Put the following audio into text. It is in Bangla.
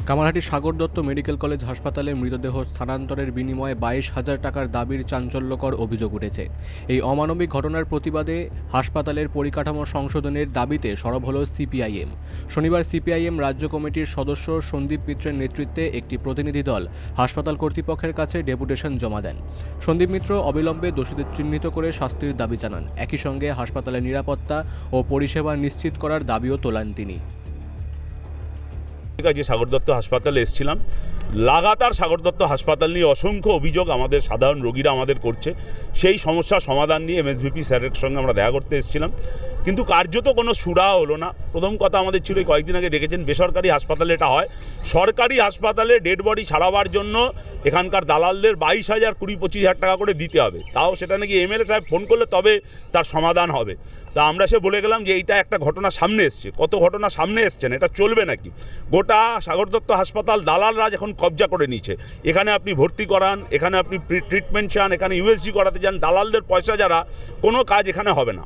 কামারহাটি সাগর দত্ত মেডিকেল কলেজ হাসপাতালে মৃতদেহ স্থানান্তরের বিনিময়ে 22,000 টাকার দাবির চাঞ্চল্যকর অভিযোগ উঠেছে। এই অমানবিক ঘটনার প্রতিবাদে হাসপাতালের পরিকাঠামো সংশোধনের দাবিতে সরব হল সিপিআইএম। শনিবার সিপিআইএম রাজ্য কমিটির সদস্য সন্দীপ মিত্রের নেতৃত্বে একটি প্রতিনিধি দল হাসপাতাল কর্তৃপক্ষের কাছে ডেপুটেশন জমা দেন। সন্দীপ মিত্র অবিলম্বে দোষীদের চিহ্নিত করে শাস্তির দাবি জানান। একই সঙ্গে হাসপাতালের নিরাপত্তা ও পরিষেবা নিশ্চিত করার দাবিও তোলেন তিনি। যে সাগর দত্ত হাসপাতালে এসেছিলাম, লাগাতার সাগর দত্ত হাসপাতাল নিয়ে অসংখ্য অভিযোগ আমাদের সাধারণ রোগীরা আমাদের করছে। সেই সমস্যা সমাধান নিয়ে এমএসভিপি স্যারের সঙ্গে আমরা দেখা করতে এসেছিলাম, কিন্তু কার্যত কোনো সুরা হলো না। প্রথম কথা আমাদের ছিল, কয়েকদিন আগে দেখেছেন বেসরকারি হাসপাতালে এটা হয়, সরকারি হাসপাতালে ডেড বডি ছাড়াবার জন্য এখানকার দালালদের 22,000, 20-25,000 টাকা করে দিতে হবে। তাও সেটা নাকি এমএলএ সাহেব ফোন করলে তবে তার সমাধান হবে। তা আমরা সে বলে গেলাম যে এইটা একটা ঘটনা সামনে এসছে, কত ঘটনা সামনে এসছেন, এটা চলবে নাকি? গোটা সাগর দত্ত হাসপাতাল দালালরা এখন কবজা করে নিচ্ছে। এখানে আপনি ভর্তি করান, এখানে আপনি ট্রিটমেন্ট চান, এখানে ইউএসজি করাতে যান, দালালদের পয়সা যারা, কোনো কাজ এখানে হবে না।